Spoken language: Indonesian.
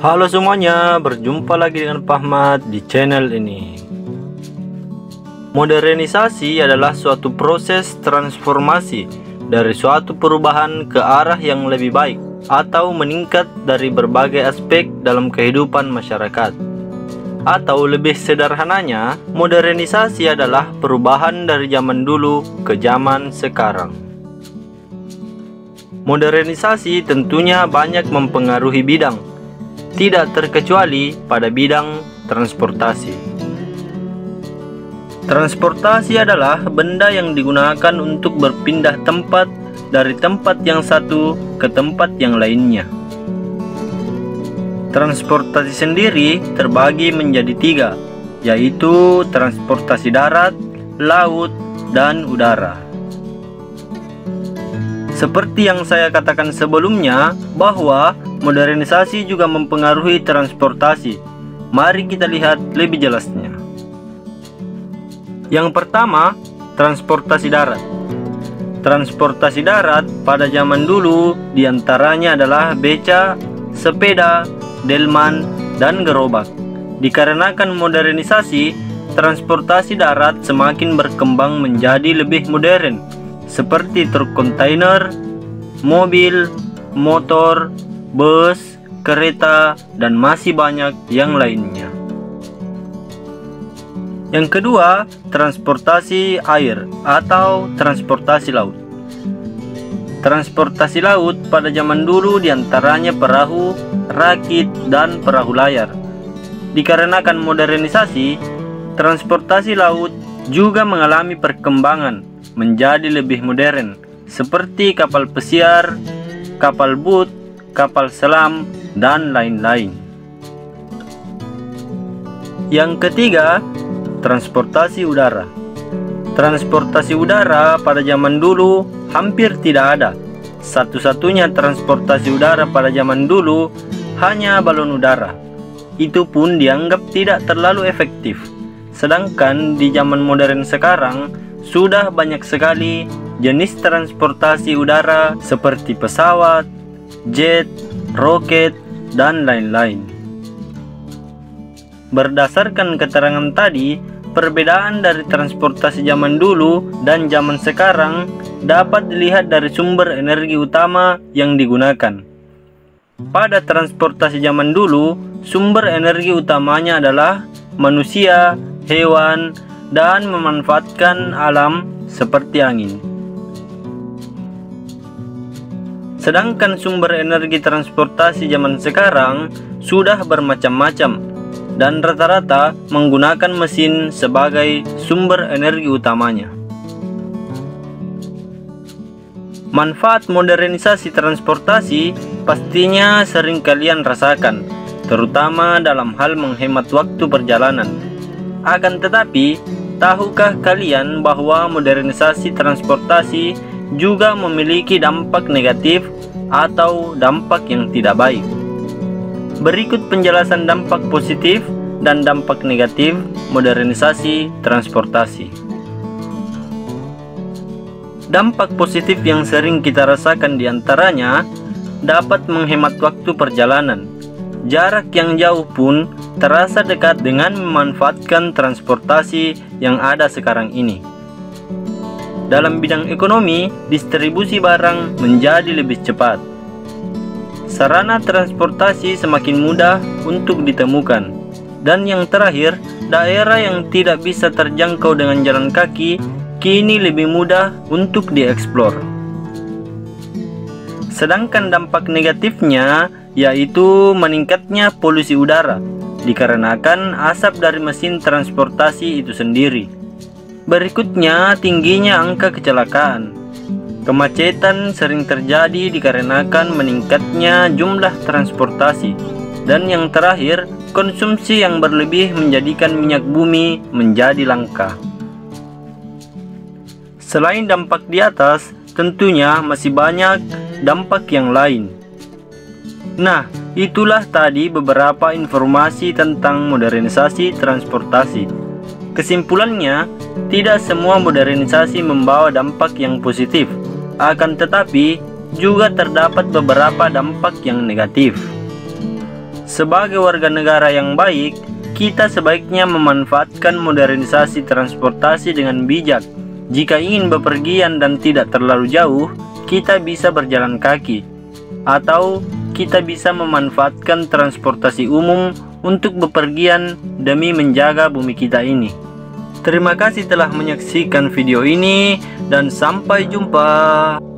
Halo semuanya, berjumpa lagi dengan Pak Ahmad di channel ini. Modernisasi adalah suatu proses transformasi dari suatu perubahan ke arah yang lebih baik atau meningkat dari berbagai aspek dalam kehidupan masyarakat. Atau lebih sederhananya, modernisasi adalah perubahan dari zaman dulu ke zaman sekarang. Modernisasi tentunya banyak mempengaruhi bidang, tidak terkecuali pada bidang transportasi. Transportasi adalah benda yang digunakan untuk berpindah tempat dari tempat yang satu ke tempat yang lainnya. Transportasi sendiri terbagi menjadi tiga, yaitu transportasi darat, laut, dan udara. Seperti yang saya katakan sebelumnya, bahwa modernisasi juga mempengaruhi transportasi. Mari kita lihat lebih jelasnya. Yang pertama, transportasi darat. Transportasi darat pada zaman dulu diantaranya adalah beca, sepeda, delman, dan gerobak. Dikarenakan modernisasi, transportasi darat semakin berkembang menjadi lebih modern, seperti truk kontainer, mobil, motor, bus, kereta, dan masih banyak yang lainnya. Yang kedua, transportasi air atau transportasi laut. Transportasi laut pada zaman dulu diantaranya perahu, rakit, dan perahu layar. Dikarenakan modernisasi, transportasi laut juga mengalami perkembangan menjadi lebih modern, seperti kapal pesiar, kapal but, kapal selam, dan lain-lain. Yang ketiga, transportasi udara. Transportasi udara pada zaman dulu hampir tidak ada. Satu-satunya transportasi udara pada zaman dulu hanya balon udara. Itu pun dianggap tidak terlalu efektif. Sedangkan di zaman modern sekarang sudah banyak sekali jenis transportasi udara seperti pesawat, jet, roket, dan lain-lain. Berdasarkan keterangan tadi, perbedaan dari transportasi zaman dulu dan zaman sekarang dapat dilihat dari sumber energi utama yang digunakan. Pada transportasi zaman dulu, sumber energi utamanya adalah manusia, hewan, dan memanfaatkan alam seperti angin. Sedangkan sumber energi transportasi zaman sekarang sudah bermacam-macam dan rata-rata menggunakan mesin sebagai sumber energi utamanya. Manfaat modernisasi transportasi pastinya sering kalian rasakan, terutama dalam hal menghemat waktu perjalanan. Akan tetapi, tahukah kalian bahwa modernisasi transportasi juga memiliki dampak negatif atau dampak yang tidak baik? Berikut penjelasan dampak positif dan dampak negatif modernisasi transportasi. Dampak positif yang sering kita rasakan diantaranya dapat menghemat waktu perjalanan. Jarak yang jauh pun terasa dekat dengan memanfaatkan transportasi yang ada sekarang ini. Dalam bidang ekonomi, distribusi barang menjadi lebih cepat. Sarana transportasi semakin mudah untuk ditemukan. Dan yang terakhir, daerah yang tidak bisa terjangkau dengan jalan kaki kini lebih mudah untuk dieksplor. Sedangkan dampak negatifnya yaitu meningkatnya polusi udara dikarenakan asap dari mesin transportasi itu sendiri. Berikutnya, tingginya angka kecelakaan. Kemacetan sering terjadi dikarenakan meningkatnya jumlah transportasi. Dan yang terakhir, konsumsi yang berlebih menjadikan minyak bumi menjadi langka. Selain dampak di atas, tentunya masih banyak dampak yang lain. Nah, itulah tadi beberapa informasi tentang modernisasi transportasi. Kesimpulannya, tidak semua modernisasi membawa dampak yang positif, akan tetapi juga terdapat beberapa dampak yang negatif. Sebagai warga negara yang baik, kita sebaiknya memanfaatkan modernisasi transportasi dengan bijak. Jika ingin bepergian dan tidak terlalu jauh, kita bisa berjalan kaki, atau kita bisa memanfaatkan transportasi umum untuk bepergian demi menjaga bumi kita ini. Terima kasih telah menyaksikan video ini dan sampai jumpa.